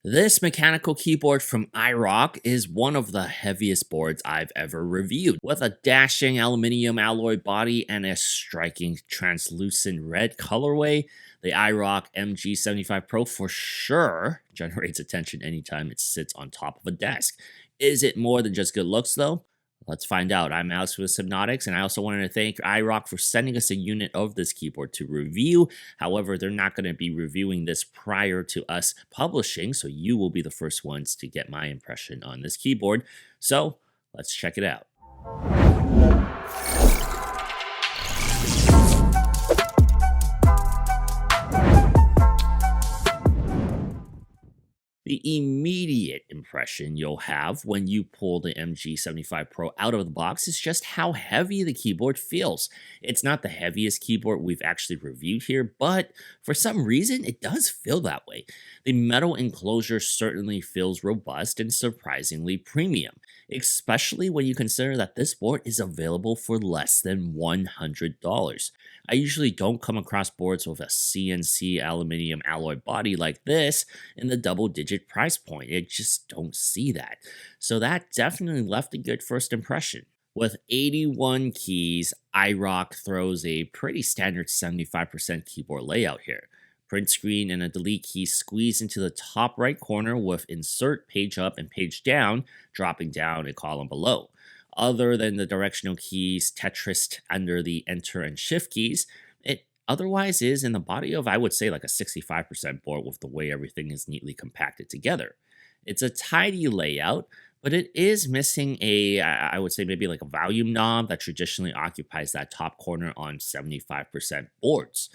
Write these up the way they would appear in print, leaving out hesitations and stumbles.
This mechanical keyboard from IROK is one of the heaviest boards I've ever reviewed. With a dashing aluminum alloy body and a striking translucent red colorway, the IROK MG75 Pro for sure generates attention anytime it sits on top of a desk. Is it more than just good looks though? Let's find out. I'm Alex with Sypnotix, and I also wanted to thank IROK for sending us a unit of this keyboard to review. However, they're not going to be reviewing this prior to us publishing, so you will be the first ones to get my impression on this keyboard. So let's check it out. The immediate impression you'll have when you pull the MG75 Pro out of the box is just how heavy the keyboard feels. It's not the heaviest keyboard we've actually reviewed here, but for some reason it does feel that way. The metal enclosure certainly feels robust and surprisingly premium, especially when you consider that this board is available for less than $100. I usually don't come across boards with a CNC aluminum alloy body like this in the double-digit price point. I just don't see that. So that definitely left a good first impression. With 81 keys, IROK throws a pretty standard 75% keyboard layout here. Print screen and a delete key squeeze into the top right corner with insert page up and page down, dropping down a column below. Other than the directional keys Tetrised under the enter and shift keys, it otherwise is in the body of, I would say, like a 65% board with the way everything is neatly compacted together. It's a tidy layout, but it is missing I would say maybe like a volume knob that traditionally occupies that top corner on 75% boards.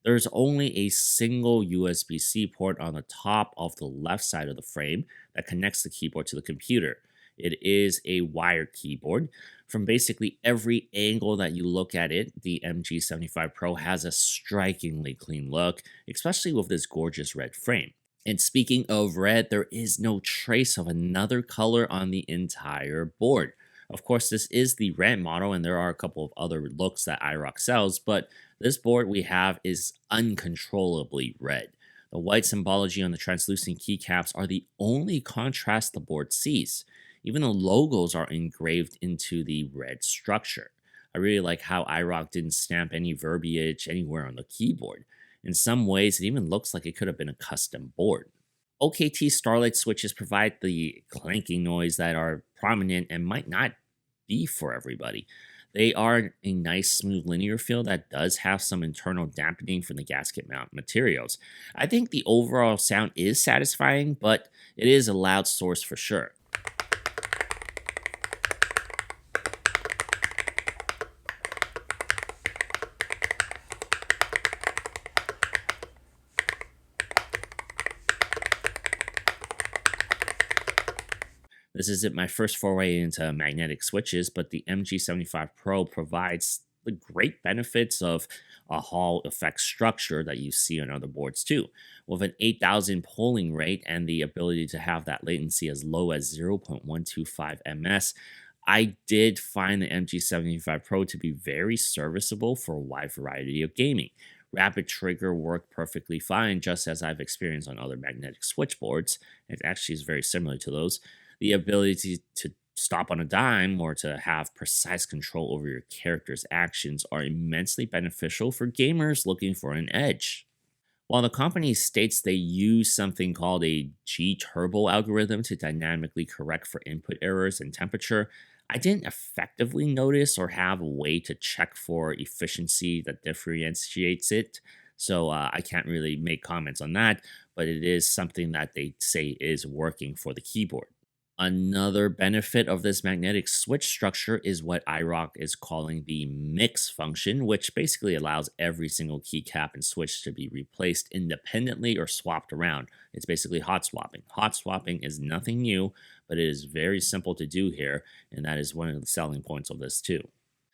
There's only a single USB-C port on the top of the left side of the frame that connects the keyboard to the computer. It is a wired keyboard. From basically every angle that you look at it, the MG75 Pro has a strikingly clean look, especially with this gorgeous red frame. And speaking of red, there is no trace of another color on the entire board. Of course, this is the red model, and there are a couple of other looks that IROK sells, but this board we have is uncontrollably red. The white symbology on the translucent keycaps are the only contrast the board sees. Even the logos are engraved into the red structure. I really like how IROK didn't stamp any verbiage anywhere on the keyboard. In some ways, it even looks like it could have been a custom board. OKT Starlight switches provide the clanking noise that are prominent and might not be for everybody. They are a nice smooth linear feel that does have some internal dampening from the gasket mount materials. I think the overall sound is satisfying, but it is a loud source for sure. This isn't my first foray into magnetic switches, but the MG75 Pro provides the great benefits of a Hall effect structure that you see on other boards too. With an 8,000 polling rate and the ability to have that latency as low as 0.125 ms, I did find the MG75 Pro to be very serviceable for a wide variety of gaming. Rapid trigger worked perfectly fine, just as I've experienced on other magnetic switchboards. It actually is very similar to those. The ability to stop on a dime or to have precise control over your character's actions are immensely beneficial for gamers looking for an edge. While the company states they use something called a G-turbo algorithm to dynamically correct for input errors and temperature, I didn't effectively notice or have a way to check for efficiency that differentiates it. So I can't really make comments on that, but it is something that they say is working for the keyboard. Another benefit of this magnetic switch structure is what IROK is calling the mix function, which basically allows every single keycap and switch to be replaced independently or swapped around. It's basically hot swapping. Hot swapping is nothing new, but it is very simple to do here, and that is one of the selling points of this too.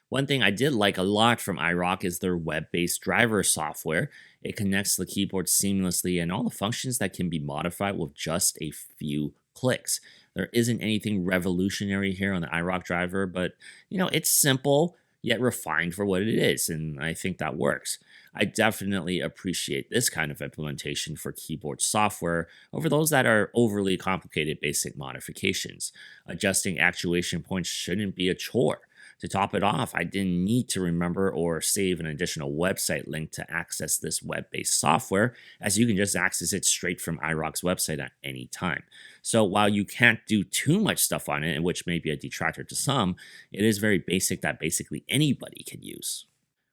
One thing I did like a lot from IROK is their web-based driver software. It connects the keyboard seamlessly and all the functions that can be modified with just a few clicks. There isn't anything revolutionary here on the IROK driver, but it's simple yet refined for what it is, and I think that works. I definitely appreciate this kind of implementation for keyboard software over those that are overly complicated basic modifications. Adjusting actuation points shouldn't be a chore. To top it off, I didn't need to remember or save an additional website link to access this web based software, as you can just access it straight from IROK's website at any time. So while you can't do too much stuff on it, and which may be a detractor to some, it is very basic that basically anybody can use.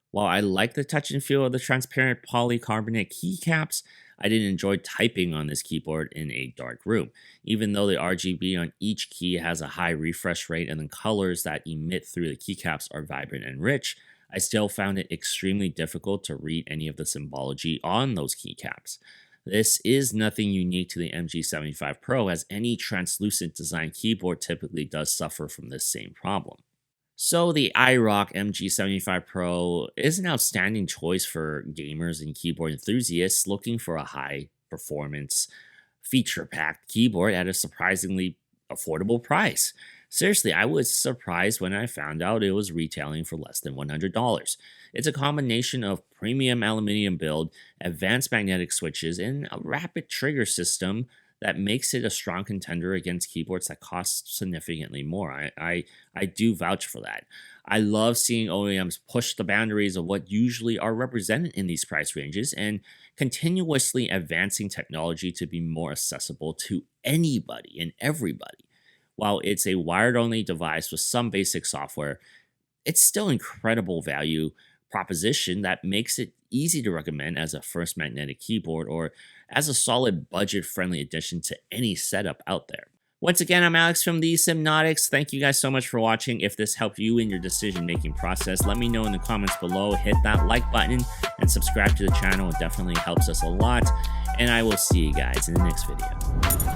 While I like the touch and feel of the transparent polycarbonate keycaps, I didn't enjoy typing on this keyboard in a dark room. Even though the RGB on each key has a high refresh rate and the colors that emit through the keycaps are vibrant and rich, I still found it extremely difficult to read any of the symbology on those keycaps. This is nothing unique to the MG75 Pro, as any translucent design keyboard typically does suffer from this same problem. So the IROK MG75 Pro is an outstanding choice for gamers and keyboard enthusiasts looking for a high performance, feature packed keyboard at a surprisingly affordable price. Seriously, I was surprised when I found out it was retailing for less than $100. It's a combination of premium aluminum build, advanced magnetic switches, and a rapid trigger system that makes it a strong contender against keyboards that cost significantly more. I do vouch for that. I love seeing OEMs push the boundaries of what usually are represented in these price ranges and continuously advancing technology to be more accessible to anybody and everybody. While it's a wired-only device with some basic software, it's still incredible value proposition that makes it easy to recommend as a first magnetic keyboard or as a solid budget-friendly addition to any setup out there. Once again, I'm Alex from the Sypnotix. Thank you guys so much for watching. If this helped you in your decision-making process, let me know in the comments below. Hit that like button and subscribe to the channel. It definitely helps us a lot. And I will see you guys in the next video.